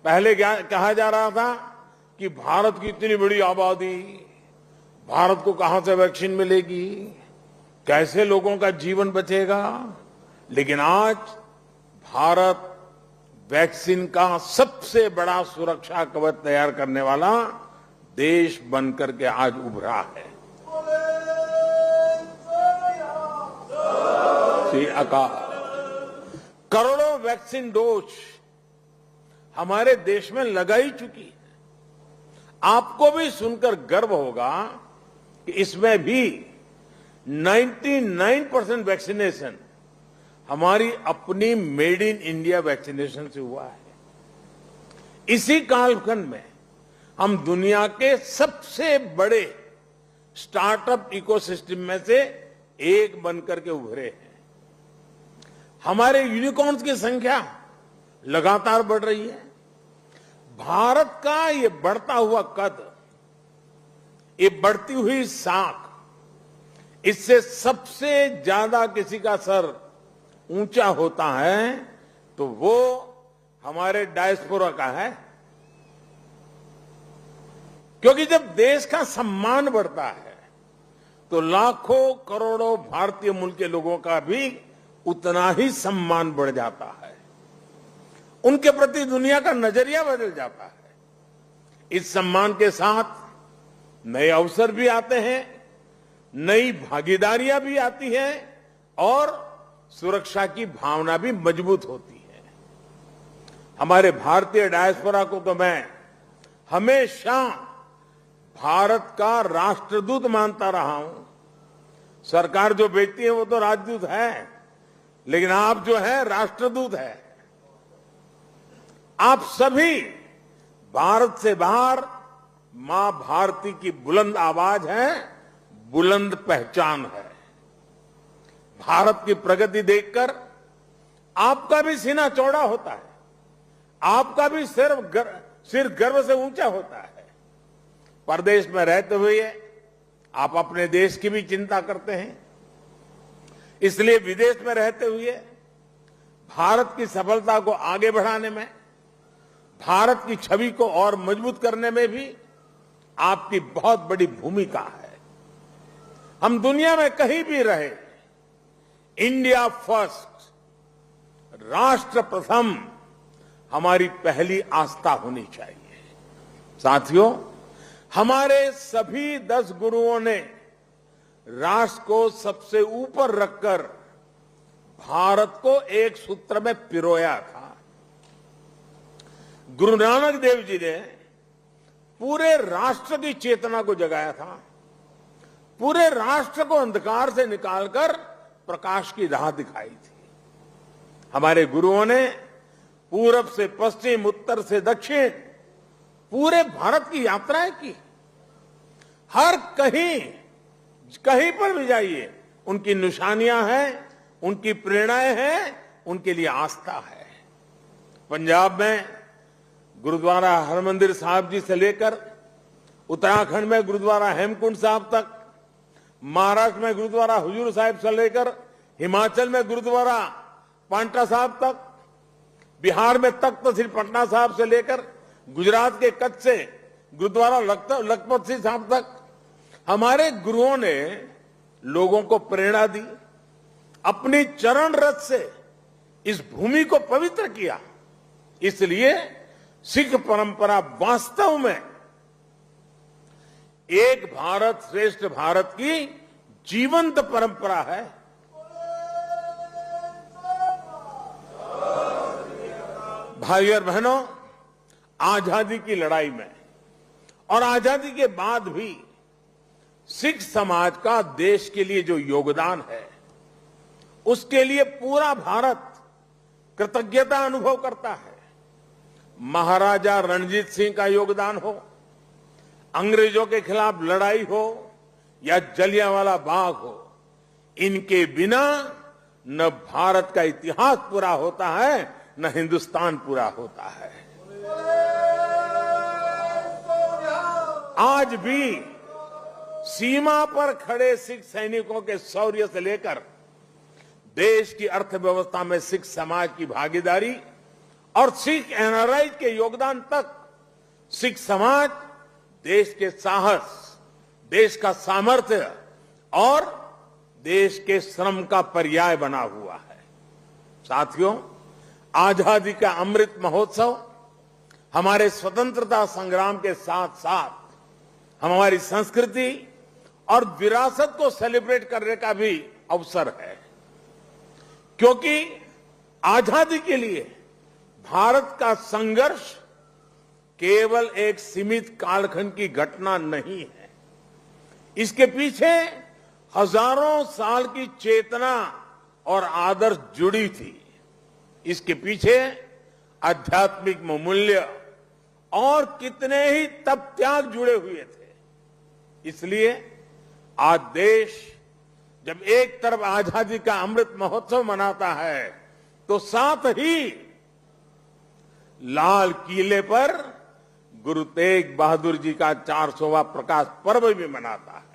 पहले क्या कहा जा रहा था कि भारत की इतनी बड़ी आबादी, भारत को कहां से वैक्सीन मिलेगी, कैसे लोगों का जीवन बचेगा। लेकिन आज भारत वैक्सीन का सबसे बड़ा सुरक्षा कवच तैयार करने वाला देश बनकर के आज उभरा है। श्री अकाल, करोड़ों वैक्सीन डोज हमारे देश में लगाई चुकी है। आपको भी सुनकर गर्व होगा कि इसमें भी 99% वैक्सीनेशन हमारी अपनी मेड इन इंडिया वैक्सीनेशन से हुआ है। इसी कालखंड में हम दुनिया के सबसे बड़े स्टार्टअप इकोसिस्टम में से एक बनकर के उभरे हैं। हमारे यूनिकॉर्न्स की संख्या लगातार बढ़ रही है। भारत का ये बढ़ता हुआ कद, ये बढ़ती हुई साख, इससे सबसे ज्यादा किसी का सर ऊंचा होता है तो वो हमारे डायस्पोरा का है। क्योंकि जब देश का सम्मान बढ़ता है तो लाखों करोड़ों भारतीय मूल के लोगों का भी उतना ही सम्मान बढ़ जाता है। उनके प्रति दुनिया का नजरिया बदल जाता है। इस सम्मान के साथ नए अवसर भी आते हैं, नई भागीदारियां भी आती हैं और सुरक्षा की भावना भी मजबूत होती है। हमारे भारतीय डायस्पोरा को तो मैं हमेशा भारत का राष्ट्रदूत मानता रहा हूं। सरकार जो भेजती है वो तो राजदूत है, लेकिन आप जो है राष्ट्रदूत है। आप सभी भारत से बाहर मां भारती की बुलंद आवाज है, बुलंद पहचान है। भारत की प्रगति देखकर आपका भी सीना चौड़ा होता है, आपका भी सिर गर्व से ऊंचा होता है। परदेश में रहते हुए आप अपने देश की भी चिंता करते हैं, इसलिए विदेश में रहते हुए भारत की सफलता को आगे बढ़ाने में, भारत की छवि को और मजबूत करने में भी आपकी बहुत बड़ी भूमिका है। हम दुनिया में कहीं भी रहे, इंडिया फर्स्ट, राष्ट्र प्रथम हमारी पहली आस्था होनी चाहिए। साथियों, हमारे सभी 10 गुरुओं ने राष्ट्र को सबसे ऊपर रखकर भारत को एक सूत्र में पिरोया था। गुरु नानक देव जी ने पूरे राष्ट्र की चेतना को जगाया था, पूरे राष्ट्र को अंधकार से निकालकर प्रकाश की राह दिखाई थी। हमारे गुरुओं ने पूरब से पश्चिम, उत्तर से दक्षिण पूरे भारत की यात्राएं की। हर कहीं पर भी जाइए उनकी निशानियां हैं, उनकी प्रेरणाएं हैं, उनके लिए आस्था है। पंजाब में गुरुद्वारा हरमंदिर साहिब जी से लेकर उत्तराखंड में गुरुद्वारा हेमकुंड साहिब तक, महाराष्ट्र में गुरुद्वारा हुजूर साहिब से लेकर हिमाचल में गुरुद्वारा पांटा साहिब तक, बिहार में तख्त श्री पटना साहिब से लेकर गुजरात के कच्छ से गुरुद्वारा लखपत सिंह साहिब तक हमारे गुरुओं ने लोगों को प्रेरणा दी, अपनी चरण रथ से इस भूमि को पवित्र किया। इसलिए सिख परंपरा वास्तव में एक भारत श्रेष्ठ भारत की जीवंत परंपरा है। भाइयों और बहनों, आजादी की लड़ाई में और आजादी के बाद भी सिख समाज का देश के लिए जो योगदान है, उसके लिए पूरा भारत कृतज्ञता अनुभव करता है। महाराजा रणजीत सिंह का योगदान हो, अंग्रेजों के खिलाफ लड़ाई हो या जलियांवाला बाग हो, इनके बिना न भारत का इतिहास पूरा होता है, न हिंदुस्तान पूरा होता है। आज भी सीमा पर खड़े सिख सैनिकों के शौर्य से लेकर देश की अर्थव्यवस्था में सिख समाज की भागीदारी और सिख एनआरआई के योगदान तक सिख समाज देश के साहस, देश का सामर्थ्य और देश के श्रम का पर्याय बना हुआ है। साथियों, आजादी का अमृत महोत्सव हमारे स्वतंत्रता संग्राम के साथ साथ हमारी संस्कृति और विरासत को सेलिब्रेट करने का भी अवसर है, क्योंकि आजादी के लिए भारत का संघर्ष केवल एक सीमित कालखंड की घटना नहीं है। इसके पीछे हजारों साल की चेतना और आदर्श जुड़ी थी। इसके पीछे आध्यात्मिक मूल्य और कितने ही तप त्याग जुड़े हुए थे। इसलिए आज देश जब एक तरफ आजादी का अमृत महोत्सव मनाता है, तो साथ ही लाल किले पर गुरु तेग बहादुर जी का 400वां प्रकाश पर्व भी मनाता है।